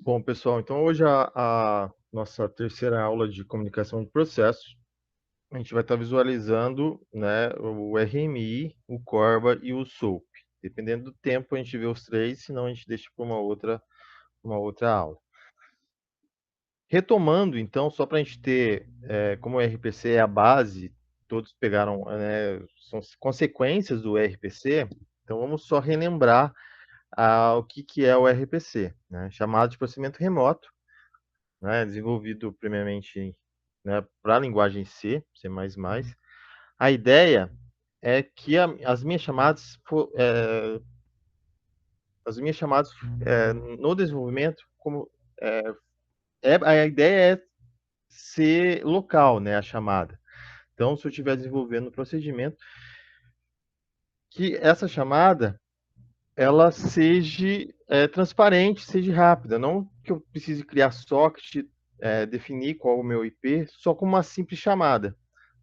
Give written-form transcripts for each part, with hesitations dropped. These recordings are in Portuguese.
Bom, pessoal, então hoje a nossa terceira aula de comunicação de processos, a gente vai estar visualizando, né, o RMI, o Corba e o SOAP. Dependendo do tempo, a gente vê os três, senão a gente deixa para uma outra aula. Retomando, então, só para a gente ter, como o RPC é a base, todos pegaram, são consequências do RPC, então vamos só relembrar o que é o RPC, né? Chamado de processamento remoto, né, desenvolvido primeiramente, né, para a linguagem C, C++. A ideia é que as minhas chamadas no desenvolvimento, a ideia é ser local, né, a chamada. Então, se eu estiver desenvolvendo um procedimento, que essa chamada ela seja transparente, seja rápida, não que eu precise criar socket, definir qual é o meu IP, só com uma simples chamada.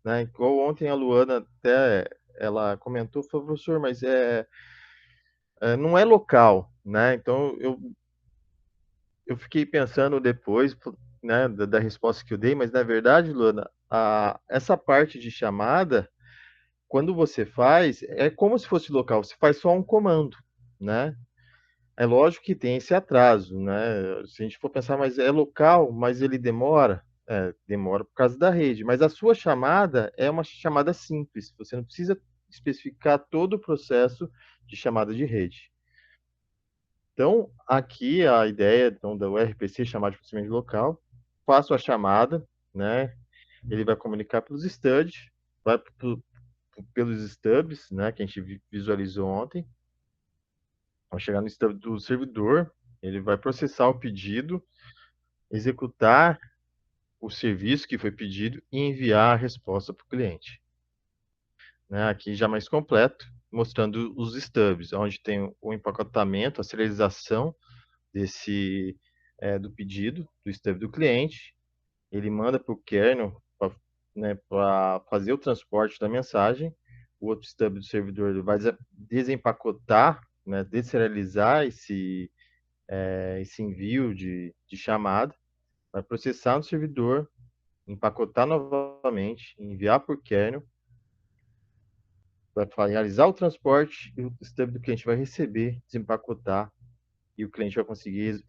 Né? Igual ontem a Luana até ela comentou, falou, professor, mas não é local, né? Então eu fiquei pensando depois, né, da resposta que eu dei, mas na verdade, Luana, essa parte de chamada, quando você faz, é como se fosse local, você faz só um comando, né? É lógico que tem esse atraso, né? Se a gente for pensar, mas é local, mas ele demora, demora por causa da rede. Mas a sua chamada é uma chamada simples. Você não precisa especificar todo o processo de chamada de rede. Então, aqui a ideia então, do RPC, chamado de processamento local, faço a chamada, né? Ele vai comunicar pelos studs, vai pelos stubs, né? Que a gente visualizou ontem. Vai chegar no stub do servidor, ele vai processar o pedido, executar o serviço que foi pedido e enviar a resposta para o cliente. Né? Aqui já mais completo, mostrando os stubs, onde tem o empacotamento, a serialização do pedido, do stub do cliente. Ele manda para o kernel para, né, fazer o transporte da mensagem. O outro stub do servidor vai desempacotar, né, deserializar esse envio de chamada, vai processar no servidor, empacotar novamente, enviar por kernel, vai realizar o transporte e o stub do cliente vai receber, desempacotar e o cliente vai conseguir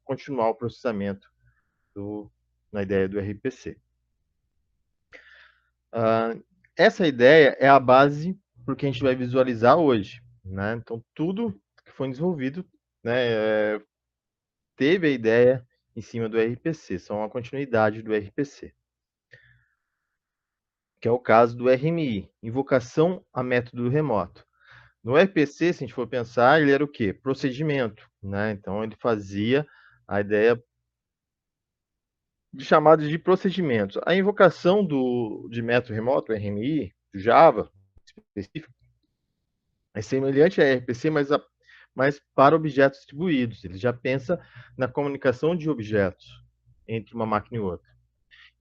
continuar o processamento na ideia do RPC. Essa ideia é a base para o que a gente vai visualizar hoje. Né? Então, tudo que foi desenvolvido, né, teve a ideia em cima do RPC, são a continuidade do RPC, que é o caso do RMI, invocação a método remoto. No RPC, se a gente for pensar, ele era o quê? Procedimento, né? Então, ele fazia a ideia de chamadas de procedimentos. A invocação de método remoto, RMI, do Java, específico, é semelhante a RPC, mas para objetos distribuídos. Ele já pensa na comunicação de objetos entre uma máquina e outra.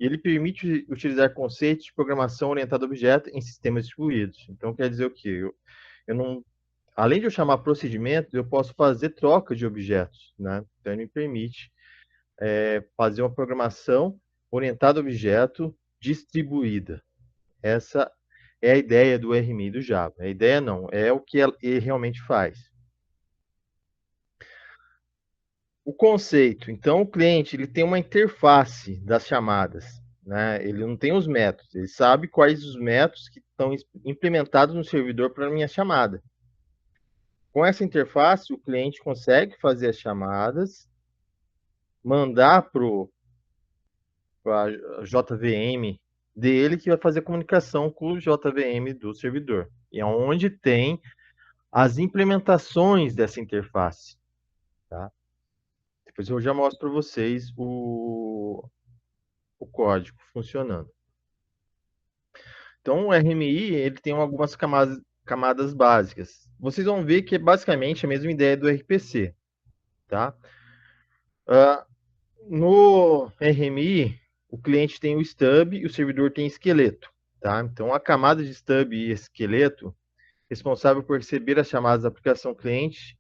E ele permite utilizar conceitos de programação orientada a objeto em sistemas distribuídos. Então, quer dizer o quê? Eu não, além de eu chamar procedimentos, eu posso fazer troca de objetos. Né? Então, ele me permite fazer uma programação orientada a objeto distribuída. Essa é a ideia do RMI do Java. A ideia não, é o que ele realmente faz. O conceito. Então, o cliente ele tem uma interface das chamadas. Né? Ele não tem os métodos. Ele sabe quais os métodos que estão implementados no servidor para a minha chamada. Com essa interface, o cliente consegue fazer as chamadas, mandar para a JVM dele, que vai fazer a comunicação com o JVM do servidor. E é onde tem as implementações dessa interface. Tá? Depois eu já mostro para vocês o código funcionando. Então, o RMI ele tem algumas camadas básicas. Vocês vão ver que é basicamente a mesma ideia do RPC. Tá? No RMI, o cliente tem o stub e o servidor tem esqueleto. Tá? Então, a camada de stub e esqueleto, responsável por receber as chamadas da aplicação cliente,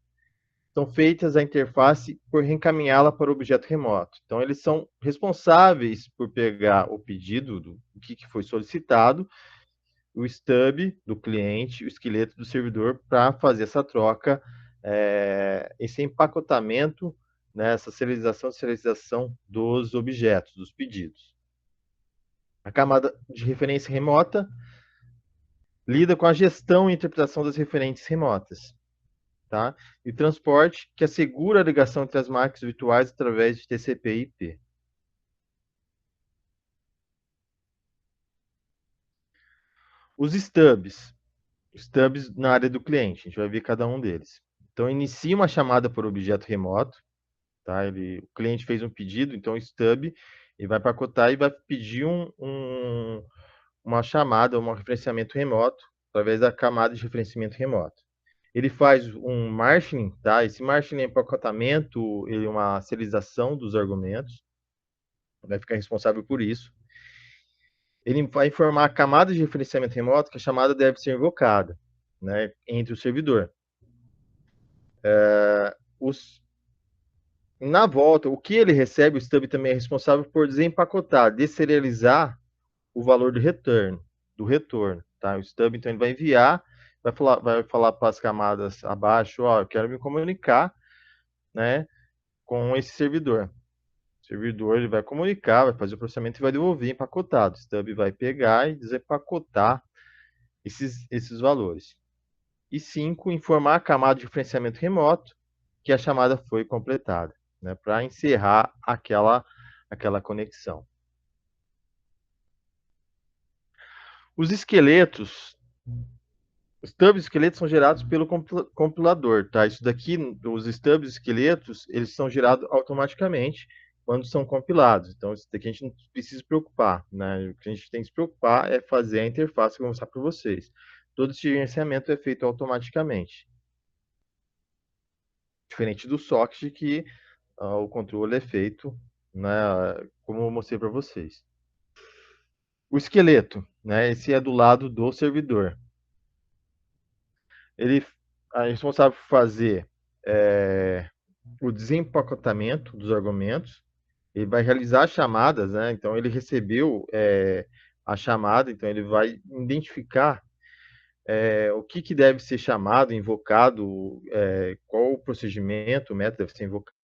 são feitas a interface por reencaminhá-la para o objeto remoto. Então, eles são responsáveis por pegar o pedido, do que foi solicitado, o stub do cliente, o esqueleto do servidor, para fazer essa troca, esse empacotamento, né, essa serialização dos objetos, dos pedidos. A camada de referência remota lida com a gestão e interpretação das referências remotas. Tá? E transporte, que assegura a ligação entre as máquinas virtuais através de TCP e IP. Os stubs na área do cliente, a gente vai ver cada um deles. Então, inicia uma chamada por objeto remoto, tá? O cliente fez um pedido, então o stub ele vai pacotar e vai pedir uma chamada, um referenciamento remoto, através da camada de referenciamento remoto. Ele faz um marshalling, tá? Esse marshalling é empacotamento, ele é uma serialização dos argumentos, vai ficar responsável por isso. Ele vai informar a camada de referenciamento remoto que a chamada deve ser invocada, né, entre o servidor. Na volta, o que ele recebe, o stub também é responsável por desempacotar, deserializar o valor do retorno. Tá? O stub, então, ele vai enviar, vai falar para as camadas abaixo, ó, eu quero me comunicar, né, com esse servidor. O servidor ele vai comunicar, vai fazer o processamento e vai devolver empacotado. O stub vai pegar e desempacotar esses valores. E 5, informar a camada de referenciamento remoto que a chamada foi completada, né, para encerrar aquela conexão. Os esqueletos, os stubs esqueletos são gerados pelo compilador, tá? Isso daqui, os stubs esqueletos, eles são gerados automaticamente quando são compilados. Então, isso daqui a gente não precisa se preocupar, né? O que a gente tem que se preocupar é fazer a interface que eu vou mostrar para vocês. Todo esse gerenciamento é feito automaticamente. Diferente do socket, que o controle é feito, né, como eu mostrei para vocês. O esqueleto, né, esse é do lado do servidor. Ele é responsável por fazer o desempacotamento dos argumentos. Ele vai realizar chamadas, né? Então ele recebeu a chamada, então ele vai identificar o que deve ser chamado, invocado, qual o procedimento, o método deve ser invocado.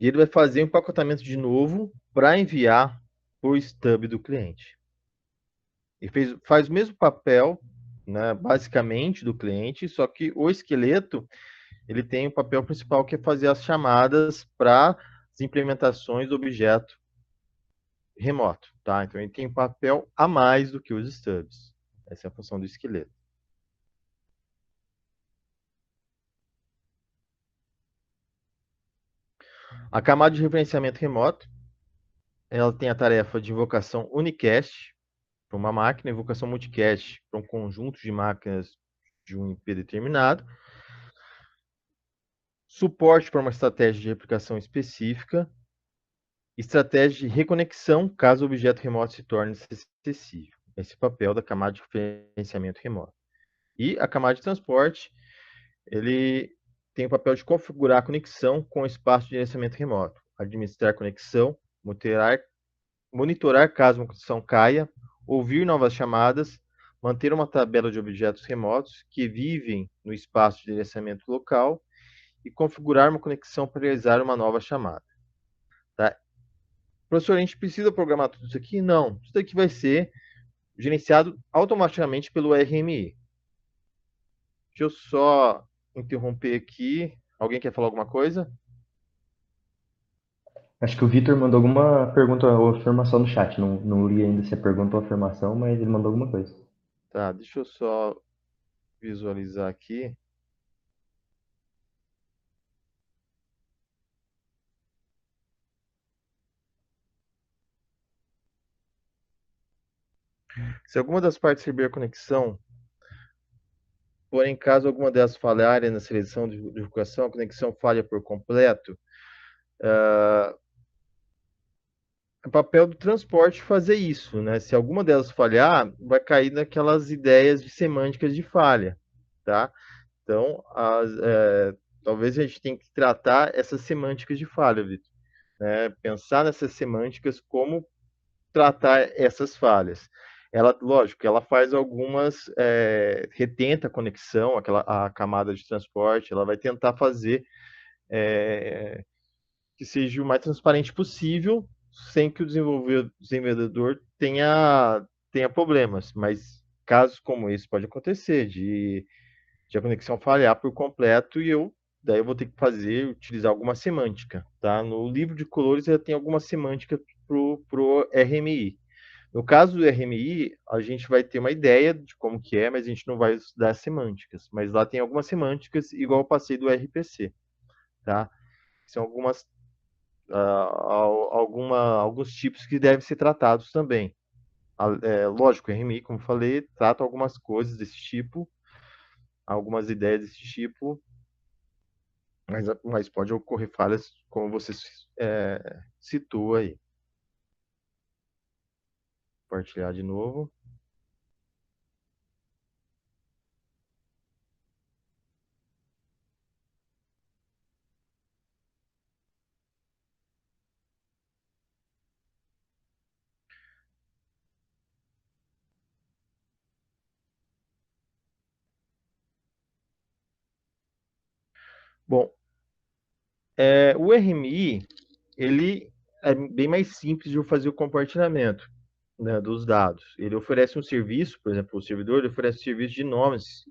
E ele vai fazer um empacotamento de novo para enviar para o stub do cliente. E faz o mesmo papel, né, basicamente, do cliente, só que o esqueleto ele tem o papel principal que é fazer as chamadas para as implementações do objeto remoto. Tá? Então ele tem um papel a mais do que os stubs. Essa é a função do esqueleto. A camada de referenciamento remoto ela tem a tarefa de invocação unicast para uma máquina, invocação multicast para um conjunto de máquinas de um IP determinado, suporte para uma estratégia de replicação específica, estratégia de reconexão caso o objeto remoto se torne acessível. Esse é o papel da camada de referenciamento remoto. E a camada de transporte, ele tem o papel de configurar a conexão com o espaço de gerenciamento remoto, administrar a conexão, monitorar caso uma conexão caia, ouvir novas chamadas, manter uma tabela de objetos remotos que vivem no espaço de gerenciamento local e configurar uma conexão para realizar uma nova chamada. Tá? Professor, a gente precisa programar tudo isso aqui? Não. Isso daqui vai ser gerenciado automaticamente pelo RMI. Deixa eu só interromper aqui. Alguém quer falar alguma coisa? Acho que o Vitor mandou alguma pergunta ou afirmação no chat. Não li ainda se é pergunta ou afirmação, mas ele mandou alguma coisa. Tá, deixa eu só visualizar aqui. Se alguma das partes receber a conexão, porém, caso alguma delas falharem na seleção de divulgação, a conexão falha por completo, é papel do transporte fazer isso, né? Se alguma delas falhar, vai cair naquelas ideias de semânticas de falha, tá? Então, talvez a gente tenha que tratar essas semânticas de falha, Vitor, né? Pensar nessas semânticas, como tratar essas falhas. Ela, lógico, ela faz algumas, retenta a conexão, a camada de transporte, ela vai tentar fazer é, que seja o mais transparente possível, sem que o desenvolvedor tenha problemas. Mas casos como esse pode acontecer, de a conexão falhar por completo e daí eu vou ter que utilizar alguma semântica, tá? No livro de colores já tem alguma semântica pro RMI. No caso do RMI, a gente vai ter uma ideia de como que é, mas a gente não vai estudar semânticas. Mas lá tem algumas semânticas, igual eu passei do RPC, tá? São alguns tipos que devem ser tratados também. Lógico, o RMI, como eu falei, trata algumas coisas desse tipo, algumas ideias desse tipo, mas pode ocorrer falhas, como você citou aí. Compartilhar de novo. Bom, o RMI, ele é bem mais simples de fazer o compartilhamento, né, dos dados. Ele oferece um serviço, por exemplo, o servidor ele oferece um serviço de nomes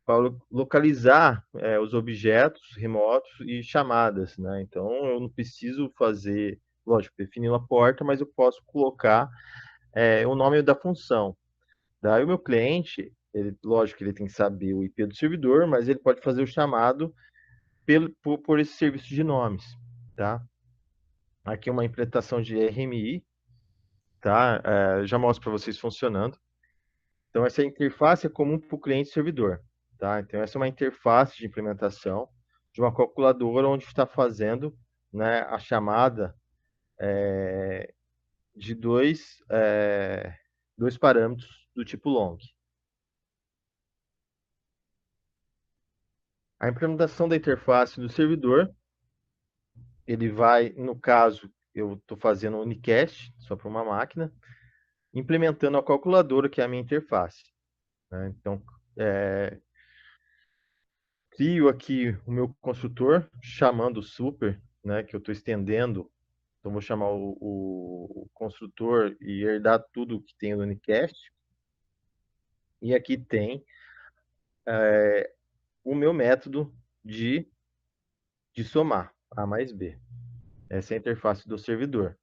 para localizar os objetos remotos e chamadas, né? Então, eu não preciso fazer, lógico, definir uma porta, mas eu posso colocar o nome da função. Daí o meu cliente, lógico, ele tem que saber o IP do servidor, mas ele pode fazer o chamado por esse serviço de nomes, tá? Aqui é uma implementação de RMI, tá? Já mostro para vocês funcionando. Então, essa interface é comum para o cliente e servidor, tá? Então, essa é uma interface de implementação de uma calculadora onde está fazendo, né, a chamada de dois parâmetros do tipo long. A implementação da interface do servidor, ele vai, no caso, eu estou fazendo um unicast, só para uma máquina, implementando a calculadora, que é a minha interface, né? Então, crio aqui o meu construtor, chamando o super, né, que eu estou estendendo. Então, vou chamar o construtor e herdar tudo que tem no unicast. E aqui tem o meu método de somar, A mais B. Essa é a interface do servidor.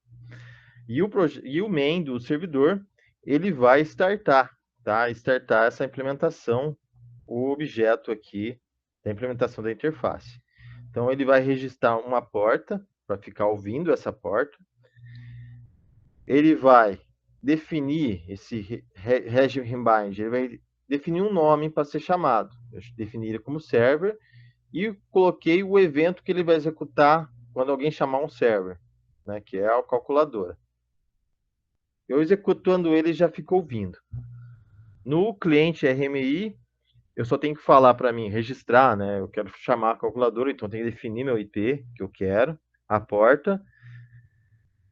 E o main do servidor, ele vai startar, tá? Startar essa implementação, o objeto aqui da implementação da interface. Então, ele vai registrar uma porta, para ficar ouvindo essa porta. Ele vai definir esse regbind, ele vai definir um nome para ser chamado. Eu defini ele como server e coloquei o evento que ele vai executar quando alguém chamar um server, né, que é a calculadora. Eu executando ele já fica ouvindo. No cliente RMI, eu só tenho que falar para mim registrar, né? Eu quero chamar a calculadora, então eu tenho que definir meu IP que eu quero, a porta.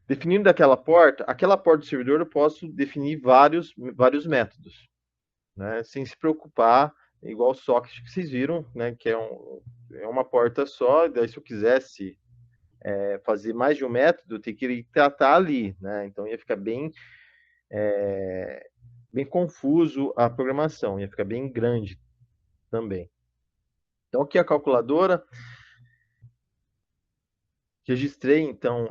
Definindo aquela porta do servidor, eu posso definir vários métodos, né? Sem se preocupar, igual o socket que vocês viram, né? Que é uma porta só. Daí, se eu quisesse fazer mais de um método, eu teria que tratar ali, né? Então ia ficar bem confuso a programação, ia ficar bem grande também. Então aqui a calculadora, registrei então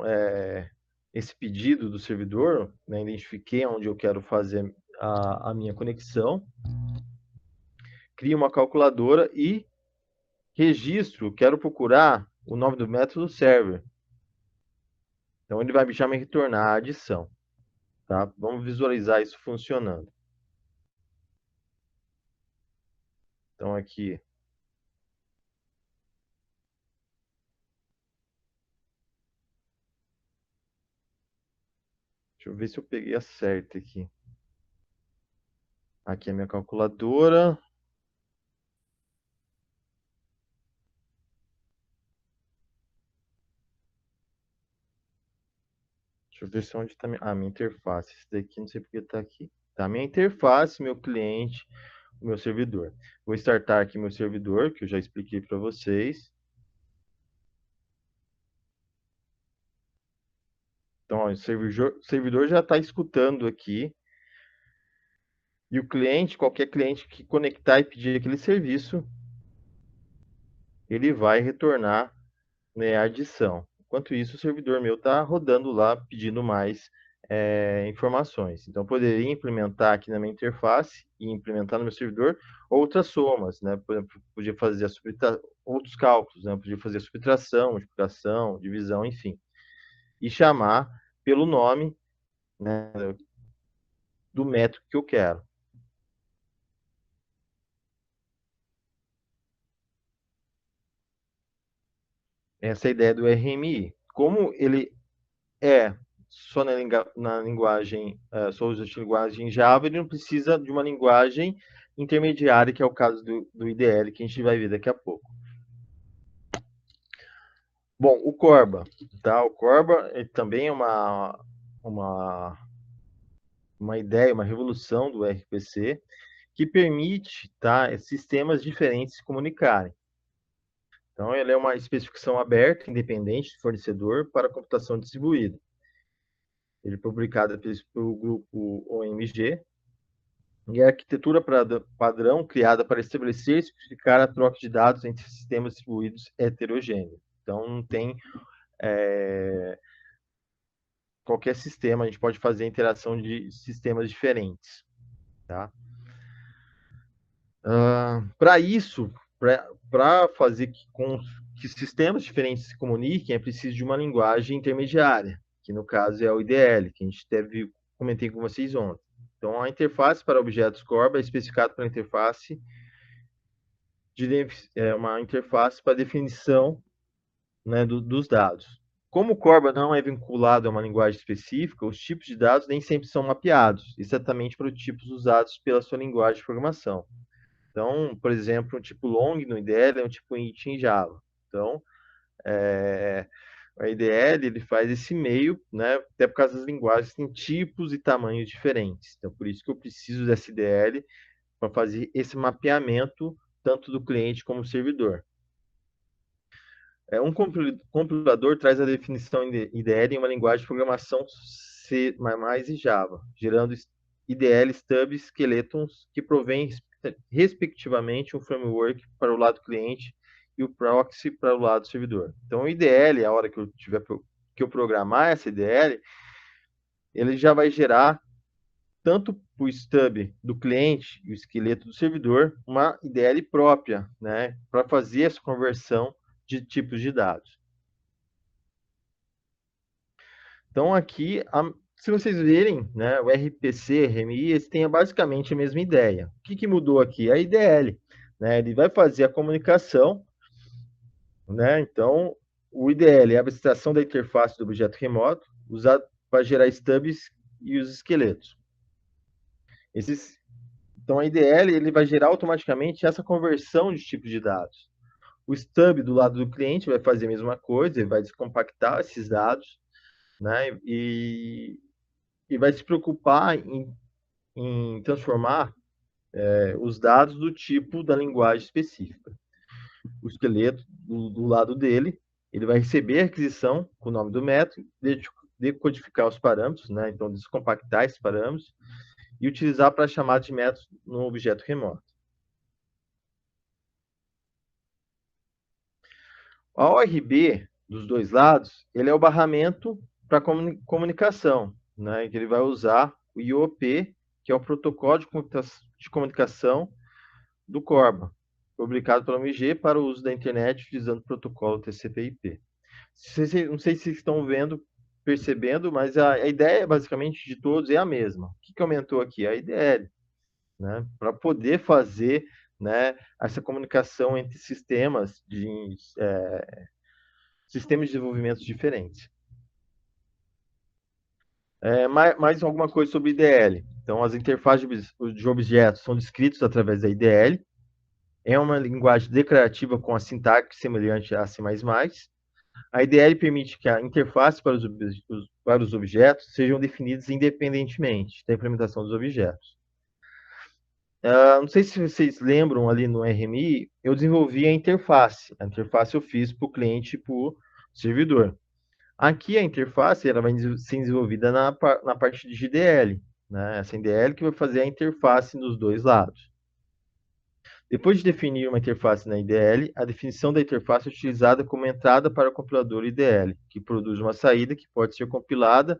esse pedido do servidor, né? Identifiquei onde eu quero fazer a minha conexão, crio uma calculadora e registro, quero procurar o nome do método server. Então ele vai já me retornar a adição, tá? Vamos visualizar isso funcionando. Então aqui, deixa eu ver se eu peguei a certa aqui. Aqui é a minha calculadora. Deixa eu ver se onde está a minha interface. Esse daqui, não sei porque está aqui. Tá, minha interface, meu cliente, o meu servidor. Vou startar aqui meu servidor, que eu já expliquei para vocês. Então, ó, o servidor já está escutando aqui. E o cliente, qualquer cliente que conectar e pedir aquele serviço, ele vai retornar, né, a adição. Enquanto isso, o servidor meu está rodando lá, pedindo mais informações. Então, eu poderia implementar aqui na minha interface e implementar no meu servidor outras somas, né? Por exemplo, podia fazer outros cálculos, né? Podia fazer subtração, multiplicação, divisão, enfim. E chamar pelo nome, né, do método que eu quero. Essa é a ideia do RMI. Como ele é só na linguagem, só usa a linguagem Java, ele não precisa de uma linguagem intermediária, que é o caso do IDL, que a gente vai ver daqui a pouco. Bom, o Corba, tá? O Corba também é uma ideia, uma revolução do RPC, que permite, tá, sistemas diferentes se comunicarem. Então, ele é uma especificação aberta, independente do fornecedor, para computação distribuída. Ele é publicado pelo grupo OMG, e a arquitetura padrão criada para estabelecer e simplificar a troca de dados entre sistemas distribuídos heterogêneos. Então, não tem qualquer sistema, a gente pode fazer a interação de sistemas diferentes. Tá? Para isso, para fazer que sistemas diferentes se comuniquem, é preciso de uma linguagem intermediária, que no caso é o IDL, que a gente comentei com vocês ontem. Então, a interface para objetos Corba é especificada pela interface uma interface para definição, né, dos dados. Como o Corba não é vinculado a uma linguagem específica, os tipos de dados nem sempre são mapeados, exatamente para os tipos usados pela sua linguagem de programação. Então, por exemplo, um tipo long no IDL é um tipo int em Java. Então, a IDL ele faz esse meio, né, até por causa das linguagens têm tipos e tamanhos diferentes. Então, por isso que eu preciso dessa IDL para fazer esse mapeamento tanto do cliente como do servidor. Um compilador traz a definição IDL em uma linguagem de programação C++ e Java, gerando IDL, stubs, skeletons, que provém, respectivamente, um framework para o lado cliente e o proxy para o lado servidor. Então, o IDL, a hora que eu programar essa IDL, ele já vai gerar, tanto para o stub do cliente e o esqueleto do servidor, uma IDL própria, né, para fazer essa conversão de tipos de dados. Então, aqui, se vocês verem, né, o RPC, RMI, eles têm basicamente a mesma ideia. O que mudou aqui? A IDL. Né, ele vai fazer a comunicação, né, então, o IDL é a abstração da interface do objeto remoto, usado para gerar stubs e os esqueletos. Então, a IDL ele vai gerar automaticamente essa conversão de tipos de dados. O stub do lado do cliente vai fazer a mesma coisa, ele vai descompactar esses dados, né, e vai se preocupar em transformar os dados do tipo da linguagem específica. O esqueleto, do lado dele, ele vai receber a aquisição com o nome do método, decodificar os parâmetros, né? Então descompactar esses parâmetros e utilizar para chamada de método no objeto remoto. A ORB dos dois lados, ele é o barramento para comunicação, né? Que ele vai usar o IOP, que é o protocolo de comunicação do Corba, publicado pela OMG para o uso da internet utilizando o protocolo TCP/IP. Não sei se vocês estão vendo, percebendo, mas a ideia basicamente de todos é a mesma. O que aumentou aqui? A IDL, né? Para poder fazer, né, essa comunicação entre sistemas de desenvolvimento diferentes. Mais alguma coisa sobre IDL. Então, as interfaces de objetos são descritos através da IDL. É uma linguagem declarativa com a sintaxe semelhante a C++. A IDL permite que a interface para os objetos sejam definidas independentemente da implementação dos objetos. Não sei se vocês lembram ali no RMI, eu desenvolvi a interface. A interface eu fiz para o cliente e para o servidor. Aqui a interface ela vai ser desenvolvida na parte de GDL, né? Essa IDL que vai fazer a interface nos dois lados. Depois de definir uma interface na IDL, a definição da interface é utilizada como entrada para o compilador IDL, que produz uma saída que pode ser compilada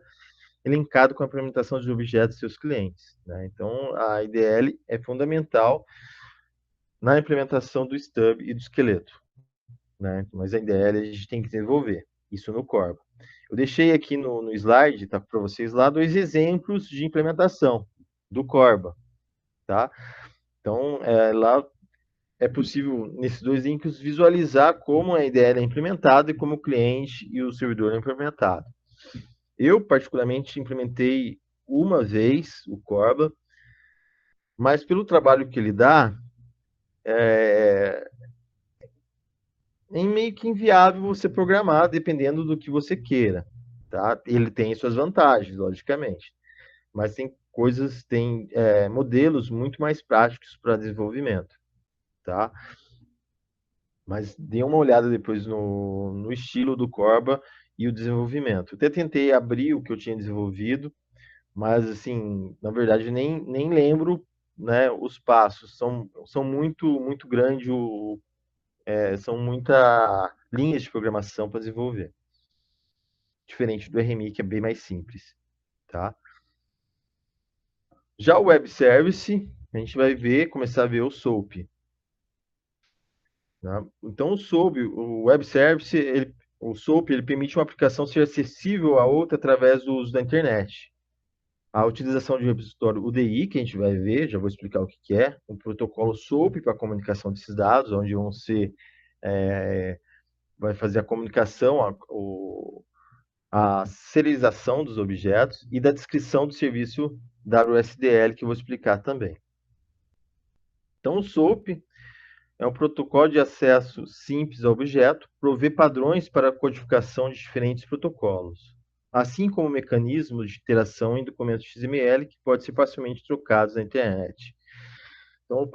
e linkada com a implementação de objetos de seus clientes, né? Então, a IDL é fundamental na implementação do stub e do esqueleto, né? Mas a IDL a gente tem que desenvolver, isso no Corba. Eu deixei aqui no slide, tá, para vocês lá, 2 exemplos de implementação do Corba, tá? Então, lá é possível, nesses 2 links, visualizar como a IDL é implementada e como o cliente e o servidor é implementado. Eu, particularmente, implementei uma vez o Corba, mas pelo trabalho que ele dá, é meio que inviável você programar dependendo do que você queira, tá? Ele tem suas vantagens, logicamente, mas tem coisas, tem modelos muito mais práticos para desenvolvimento, tá? Mas dê uma olhada depois no estilo do Corba e o desenvolvimento. Eu até tentei abrir o que eu tinha desenvolvido, mas assim, na verdade nem lembro, né, os passos. São muito grande, são muita linhas de programação para desenvolver. Diferente do RMI, que é bem mais simples, tá? Já o Web Service, a gente vai começar a ver o SOAP. Tá? Então, o Web Service, o SOAP, ele permite uma aplicação ser acessível a outra através do uso da internet. A utilização de um repositório UDI, que a gente vai ver, já vou explicar o que é, um protocolo SOAP para a comunicação desses dados, onde vai fazer a comunicação, a serialização dos objetos e da descrição do serviço WSDL, que eu vou explicar também. Então, o SOAP é um protocolo de acesso simples ao objeto, provê padrões para a codificação de diferentes protocolos, assim como mecanismos de interação em documentos XML que podem ser facilmente trocados na internet. Então,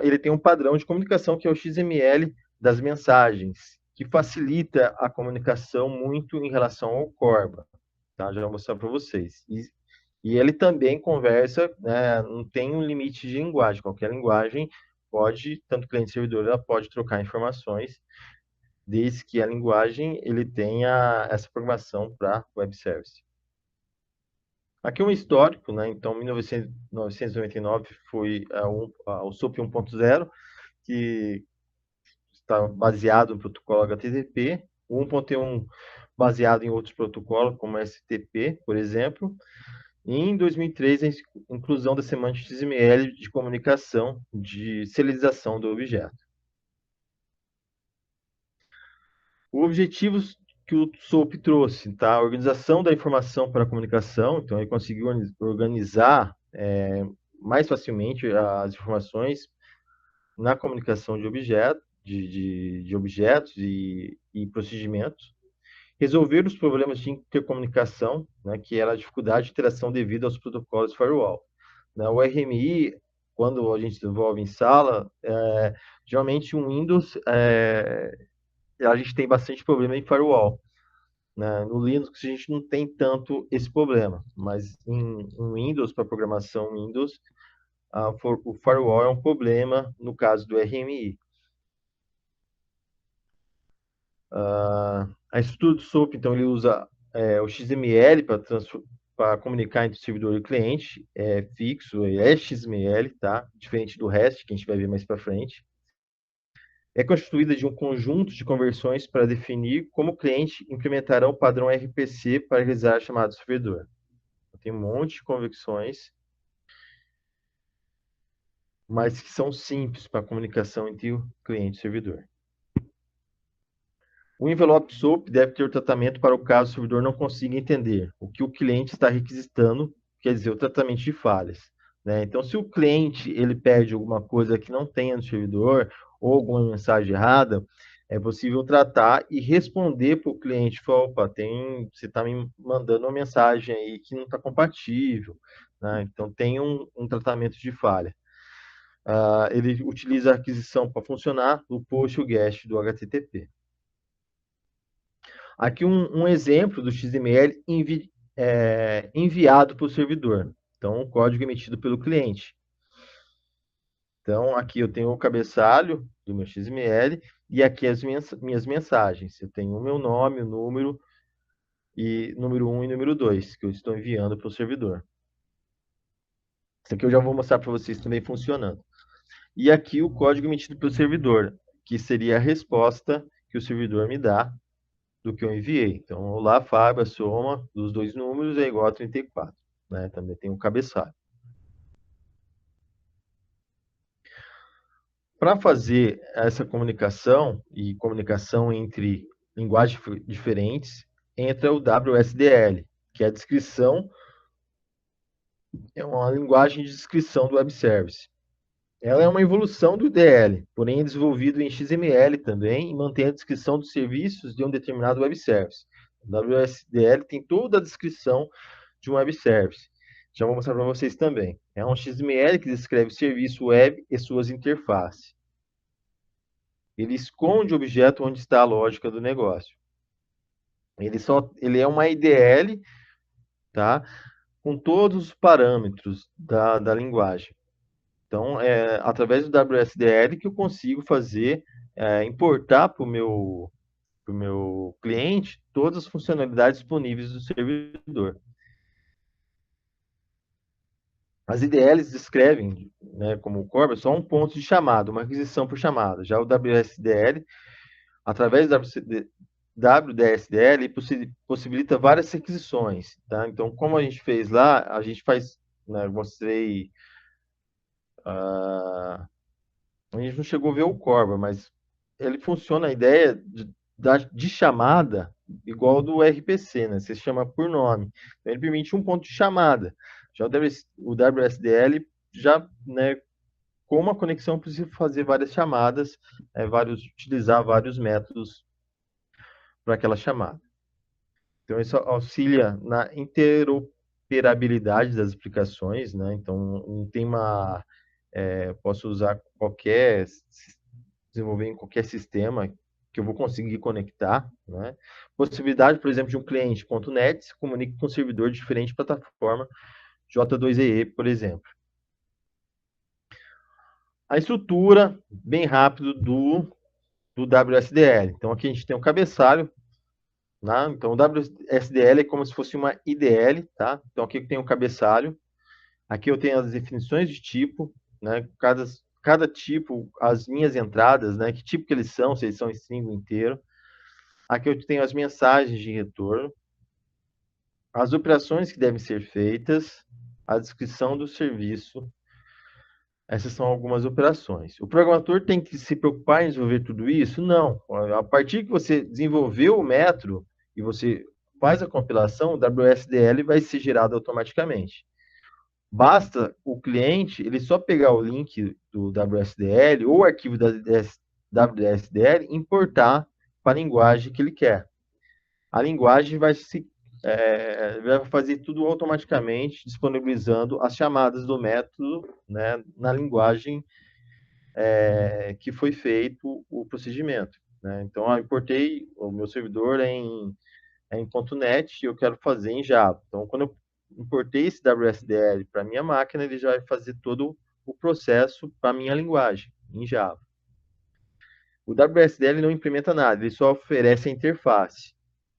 ele tem um padrão de comunicação que é o XML das mensagens, que facilita a comunicação muito em relação ao Corba. Tá? Já vou mostrar para vocês. E ele também conversa, né, não tem um limite de linguagem. Qualquer linguagem pode, tanto cliente e servidor, ela pode trocar informações, desde que a linguagem ele tenha essa programação para web service. Aqui um histórico, né? Então, em 1999 foi o SOAP 1.0, que está baseado no protocolo HTTP, o 1.1 baseado em outros protocolos, como STP, por exemplo. E em 2003, a inclusão da semântica XML de comunicação, de serialização do objeto. O objetivo que o SOAP trouxe, tá? A organização da informação para a comunicação, então ele conseguiu organizar mais facilmente as informações na comunicação de objetos, de objetos e procedimentos, resolver os problemas de intercomunicação, né, que era a dificuldade de interação devido aos protocolos firewall. Né, o RMI, quando a gente desenvolve em sala, geralmente o Windows, a gente tem bastante problema em firewall. Né? No Linux a gente não tem tanto esse problema, mas em Windows, para programação Windows, o firewall é um problema no caso do RMI. A estrutura do SOAP, então, ele usa o XML para comunicar entre o servidor e o cliente, é fixo, é XML, tá? Diferente do REST, que a gente vai ver mais para frente. É constituída de um conjunto de conversões para definir como o cliente implementará o padrão RPC para realizar a chamada do servidor. Tem um monte de conversões, mas que são simples para a comunicação entre o cliente e o servidor. O envelope SOAP deve ter o tratamento para o caso o servidor não consiga entender o que o cliente está requisitando, quer dizer, o tratamento de falhas. Né? Então, se o cliente ele pede alguma coisa que não tenha no servidor ou alguma mensagem errada, é possível tratar e responder para o cliente, falar, opa, você está me mandando uma mensagem aí que não está compatível, né? Então tem um tratamento de falha. Ele utiliza a aquisição para funcionar o post e o guest do HTTP. Aqui um exemplo do XML enviado para o servidor. Então, o código emitido pelo cliente. Então, aqui eu tenho o cabeçalho do meu XML e aqui as minhas mensagens. Eu tenho o meu nome, o número, e número 1 e número 2, que eu estou enviando para o servidor. Isso aqui eu já vou mostrar para vocês também funcionando. E aqui o código emitido pelo servidor, que seria a resposta que o servidor me dá do que eu enviei. Então, olá, Fábio, a soma dos dois números é igual a 34. Né? Também tem um cabeçalho. Para fazer essa comunicação e comunicação entre linguagens diferentes, entra o WSDL, que é a descrição, é uma linguagem de descrição do web service. Ela é uma evolução do DL, porém é desenvolvido em XML também e mantém a descrição dos serviços de um determinado web service. O WSDL tem toda a descrição de um web service. Já vou mostrar para vocês também. É um XML que descreve o serviço web e suas interfaces. Ele esconde o objeto onde está a lógica do negócio. Ele é uma IDL, tá? Com todos os parâmetros da linguagem. Então, é através do WSDL que eu consigo importar para o meu cliente todas as funcionalidades disponíveis do servidor. As IDLs descrevem, né, como o core, só um ponto de chamada, uma aquisição por chamada. Já o WSDL, através do WDSDL, possibilita várias requisições. Tá? Então, como a gente fez lá, a gente faz, né, eu mostrei, a gente não chegou a ver o Corba, mas ele funciona a ideia de chamada igual do RPC, né? Você chama por nome. Então, ele permite um ponto de chamada. Já o WSDL já, né, com uma conexão é possível fazer várias chamadas, utilizar vários métodos para aquela chamada. Então, isso auxilia na interoperabilidade das aplicações, né? Então, posso usar desenvolver em qualquer sistema que eu vou conseguir conectar, né? Possibilidade, por exemplo, de um cliente.net se comunique com um servidor de diferente plataforma J2EE, por exemplo. A estrutura, bem rápido, do WSDL. Então, aqui a gente tem o cabeçalho, né? Então, o WSDL é como se fosse uma IDL, tá? Então, aqui tem o cabeçalho. Aqui eu tenho as definições de tipo, né? Cada tipo, as minhas entradas, né? Que tipo que eles são, se eles são string inteiro. Aqui eu tenho as mensagens de retorno, as operações que devem ser feitas, a descrição do serviço. Essas são algumas operações. O programador tem que se preocupar em desenvolver tudo isso? Não. A partir que você desenvolveu o método e você faz a compilação, o WSDL vai ser gerado automaticamente. Basta o cliente ele só pegar o link do WSDL ou o arquivo da WSDL e importar para a linguagem que ele quer. A linguagem vai fazer tudo automaticamente, disponibilizando as chamadas do método, né, na linguagem que foi feito o procedimento. Né? Então, eu importei o meu servidor em .NET e eu quero fazer em Java. Então, quando eu importei esse WSDL para minha máquina, ele já vai fazer todo o processo para minha linguagem, em Java. O WSDL não implementa nada, ele só oferece a interface.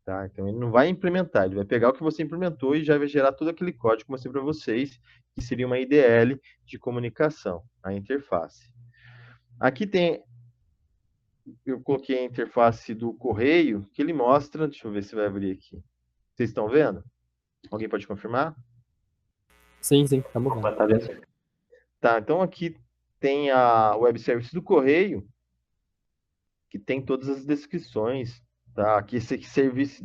Tá? Então, ele não vai implementar, ele vai pegar o que você implementou e já vai gerar todo aquele código que eu mostrei para vocês, que seria uma IDL de comunicação, a interface. Aqui eu coloquei a interface do correio, que ele mostra, deixa eu ver se vai abrir aqui. Vocês estão vendo? Alguém pode confirmar? Sim, estamos vendo. Tá vendo? Tá, então aqui tem a web service do correio, que tem todas as descrições, tá? Aqui esse aqui, Service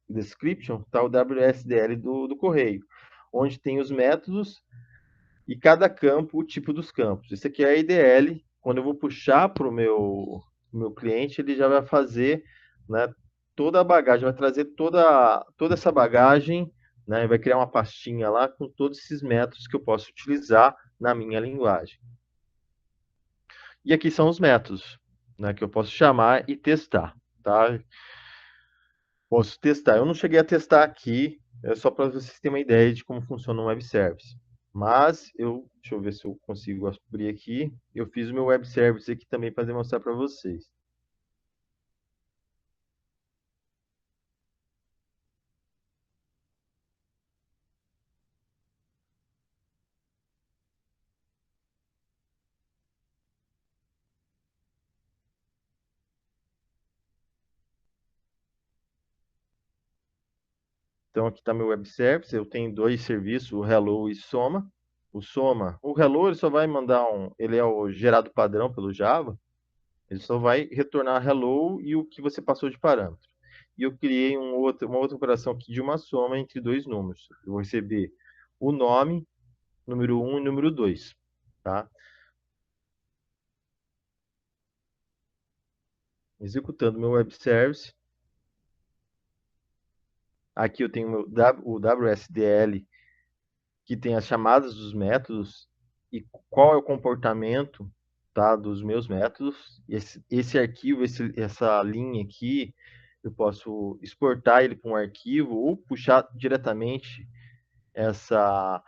Description, tá o WSDL do correio, onde tem os métodos e cada campo, o tipo dos campos. Esse aqui é a IDL, quando eu vou puxar para o meu o meu cliente, ele já vai fazer, né, toda a bagagem, vai trazer toda essa bagagem, né, vai criar uma pastinha lá com todos esses métodos que eu posso utilizar na minha linguagem. E aqui são os métodos, né, que eu posso chamar e testar, tá? Posso testar. Eu não cheguei a testar aqui, é só para vocês terem uma ideia de como funciona um web service. Mas deixa eu ver se eu consigo abrir aqui. Eu fiz o meu web service aqui também para mostrar para vocês. Então aqui está meu web service. Eu tenho dois serviços, o Hello e Soma. O Hello ele só vai mandar ele é o gerado padrão pelo Java. Ele só vai retornar Hello e o que você passou de parâmetro. E eu criei uma outra operação aqui de uma soma entre dois números. Eu vou receber o nome, número 1 e número 2. Tá? Executando meu web service. Aqui eu tenho o WSDL, que tem as chamadas dos métodos e qual é o comportamento, tá, dos meus métodos. Esse arquivo, essa linha aqui, eu posso exportar ele para um arquivo ou puxar diretamente essa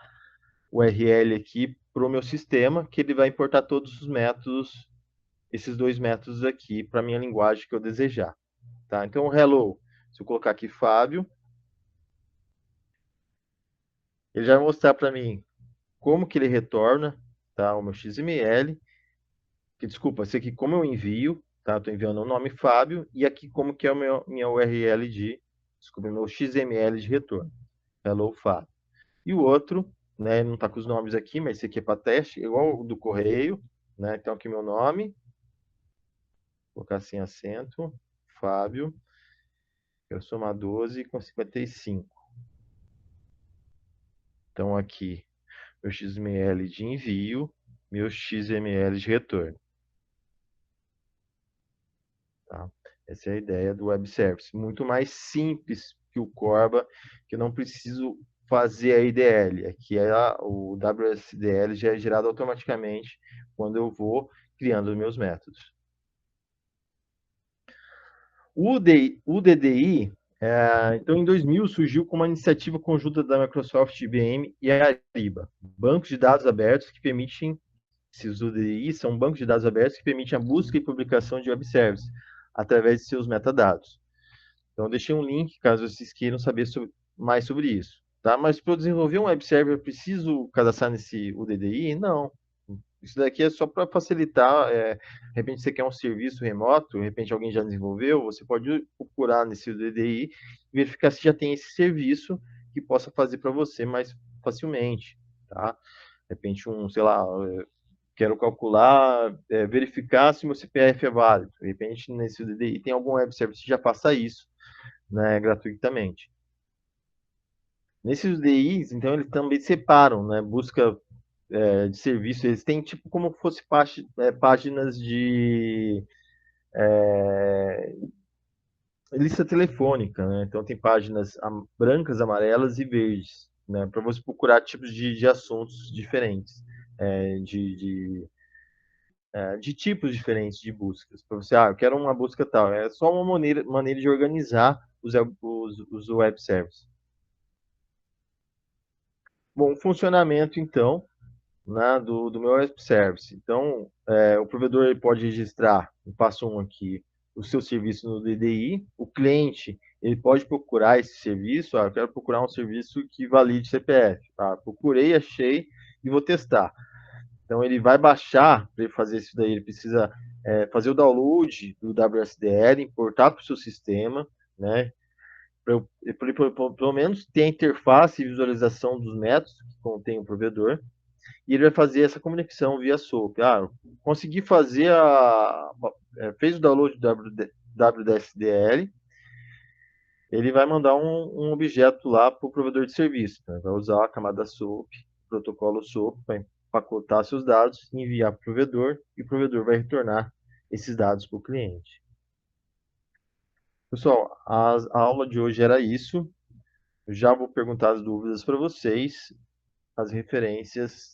URL aqui para o meu sistema, que ele vai importar todos os métodos, esses dois métodos aqui, para a minha linguagem que eu desejar. Tá? Então, hello, se eu colocar aqui Fábio, ele já vai mostrar para mim como que ele retorna, tá, o meu XML, que desculpa, esse aqui como eu envio, tá, estou enviando o nome Fábio, e aqui como que é minha URL desculpa, meu XML de retorno, hello Fábio. E o outro, né, não está com os nomes aqui, mas esse aqui é para teste, igual o do correio, né, então aqui meu nome, vou colocar sem acento, Fábio, eu sou uma 12 com 55. Então aqui, meu XML de envio, meu XML de retorno. Tá? Essa é a ideia do web service. Muito mais simples que o Corba, que eu não preciso fazer a IDL. Aqui o WSDL já é gerado automaticamente quando eu vou criando os meus métodos. O DDI, então em 2000 surgiu como uma iniciativa conjunta da Microsoft, IBM e a Ariba. Bancos de dados abertos que permitem, esses UDI são bancos de dados abertos que permitem a busca e publicação de web services através de seus metadados. Então, eu deixei um link caso vocês queiram saber mais sobre isso. Tá? Mas para eu desenvolver um web server, eu preciso cadastrar nesse UDDI? Não. Isso daqui é só para facilitar. De repente, você quer um serviço remoto, de repente, alguém já desenvolveu, você pode procurar nesse UDDI e verificar se já tem esse serviço que possa fazer para você mais facilmente. Tá? De repente, sei lá, quero calcular, verificar se meu CPF é válido. De repente, nesse UDDI tem algum web service que já faça isso, né, gratuitamente. Nesses UDIs, então, eles também separam, né, busca de serviço, eles têm tipo como fosse páginas de lista telefônica, né? Então tem páginas brancas, amarelas e verdes, né? Para você procurar tipos de assuntos diferentes, é, de, de, de tipos diferentes de buscas. Para você, eu quero uma busca tal. É só uma maneira de organizar os web services. Bom, o funcionamento, então, né, do meu web service. Então, o provedor ele pode registrar, no passo 1 aqui, o seu serviço no DDI. O cliente ele pode procurar esse serviço. Eu quero procurar um serviço que valide CPF. Tá? Procurei, achei e vou testar. Então, ele vai baixar, para ele fazer isso daí, ele precisa fazer o download do WSDL, importar para o seu sistema, né? Para ele, pelo menos ter a interface e visualização dos métodos que contém o provedor e ele vai fazer essa conexão via SOAP. Consegui fazer fez o download do WSDL, ele vai mandar um objeto lá para o provedor de serviço. Né? Vai usar a camada SOAP, protocolo SOAP, para empacotar seus dados, enviar para o provedor, e o provedor vai retornar esses dados para o cliente. Pessoal, a aula de hoje era isso. Eu já vou perguntar as dúvidas para vocês, as referências